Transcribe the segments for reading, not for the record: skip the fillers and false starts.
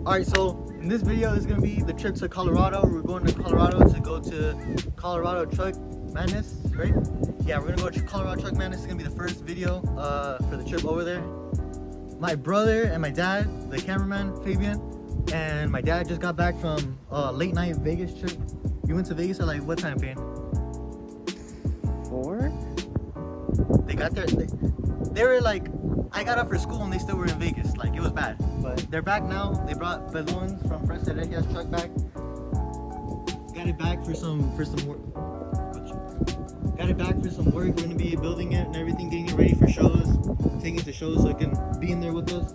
Alright, so in this video is gonna be the trip to Colorado. We're going to Colorado to go to Colorado Truck Madness, right? Yeah, we're gonna go to Colorado Truck Madness. It's gonna be the first video for the trip over there. My brother and my dad, the cameraman Fabian, and my dad just got back from a late night Vegas trip. You went to Vegas at like what time, Fabian? 4? They got there. They were like, I got up for school and they still were in Vegas. Like, it was bad. But they're back now. They brought balloons from Fresno Regia's truck back. Got it back for some work. Got it back for some work. We're gonna be building it and everything, getting it ready for shows, taking it to shows so it can be in there with us.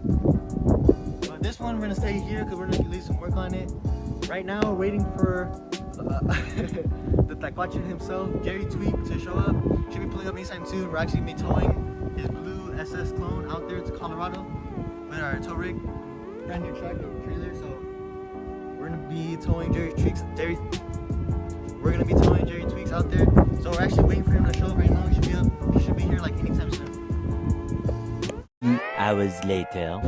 But this one we're gonna stay here because we're gonna leave some work on it. Right now we're waiting for the Taquache himself, Jerry Tweak, to show up. Should be pulling up anytime soon. We're actually gonna be towing his blue SS clone out there to Colorado with our tow rig, brand new truck and trailer. So we're gonna be towing Jerry Tweaks. We're gonna be towing Jerry Tweaks out there. So we're actually waiting for him to show up right now. He should be here like anytime soon. Hours later.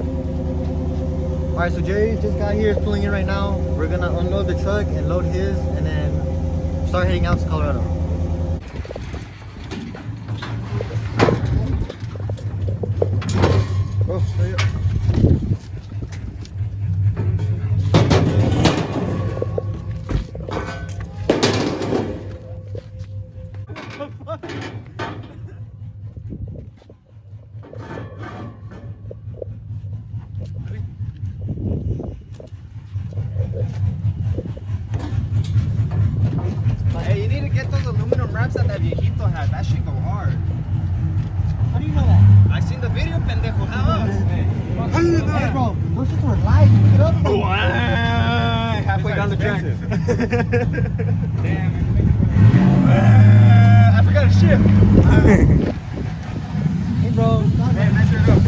Alright, so Jerry just got here, is pulling in right now. We're gonna unload the truck and load his and then start heading out to Colorado. Oh, stay up. Hey, you need to get those aluminum wraps that viejito had. That shit go hard. How do you know that? I seen the video, pendejo. How else? How do you do that? Hey, bro, those shits were live. Pick it up. Oh, halfway down the track. Damn. I forgot to shift. Hey, bro. Hey, measure it up.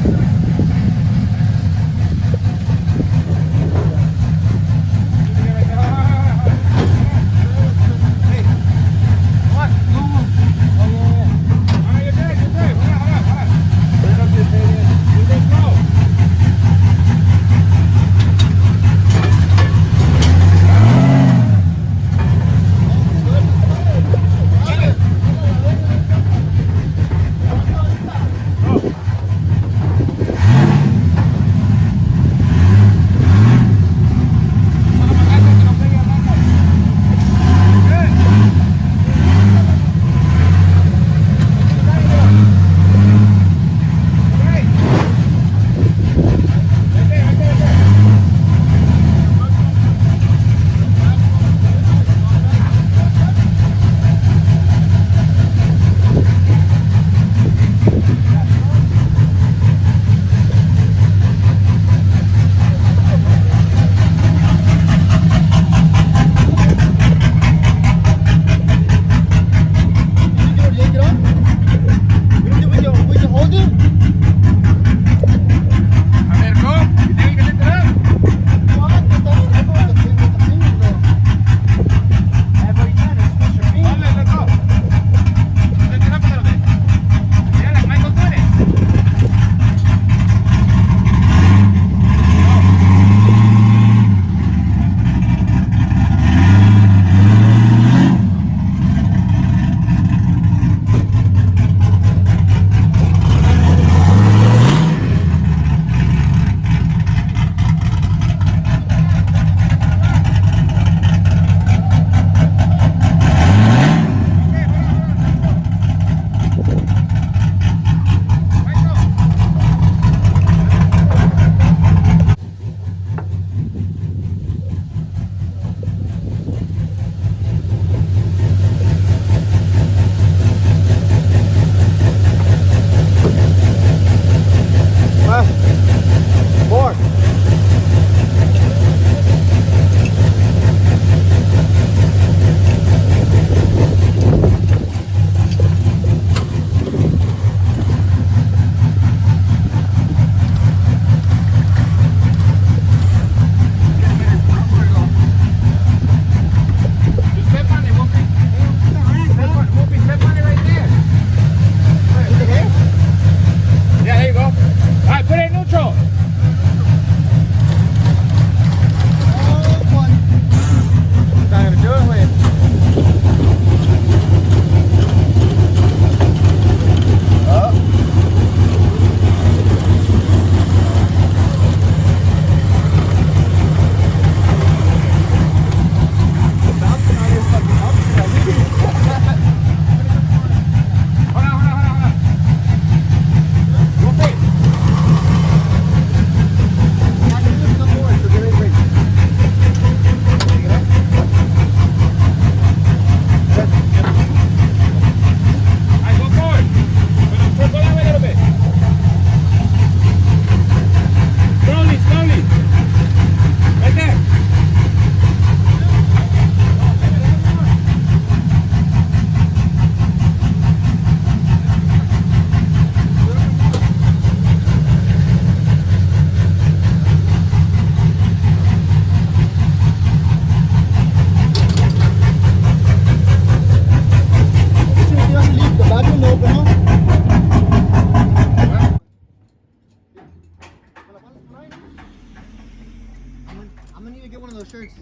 get one of those shirts.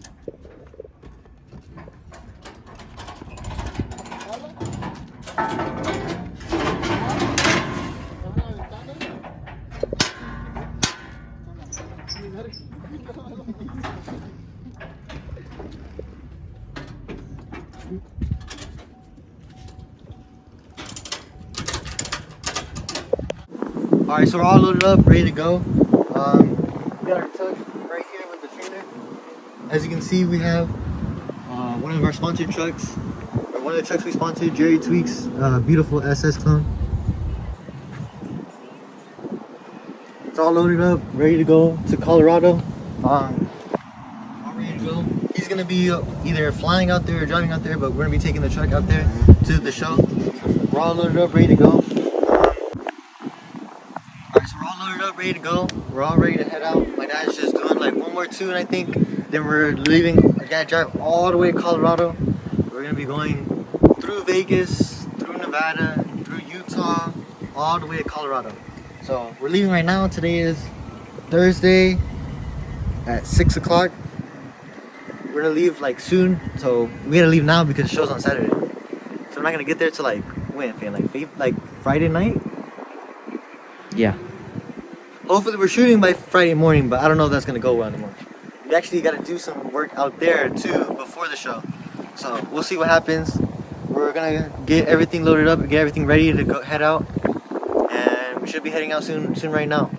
Alright, so we're all loaded up, ready to go. We got our truck right here with the trailer. As you can see, we have one of our sponsored trucks, or one of the trucks we sponsored, Jerry Tweak's beautiful SS clone. It's all loaded up, ready to go to Colorado. All ready to go. He's gonna be either flying out there or driving out there, but we're gonna be taking the truck out there to the show. We're all loaded up, ready to go. Ready to go. We're all ready to head out. My dad's just doing like one more tune, I think. Then we're leaving. I gotta drive all the way to Colorado. We're gonna be going through Vegas, through Nevada, through Utah, all the way to Colorado. So we're leaving right now. Today is Thursday at 6 o'clock. We're gonna leave like soon. So we gotta leave now because the show's on Saturday. So I'm not gonna get there till like when? Like Friday night? Yeah. Hopefully we're shooting by Friday morning, but I don't know if that's gonna go well anymore. We actually gotta do some work out there too before the show. So we'll see what happens. We're gonna get everything loaded up, get everything ready to go head out. And we should be heading out soon right now.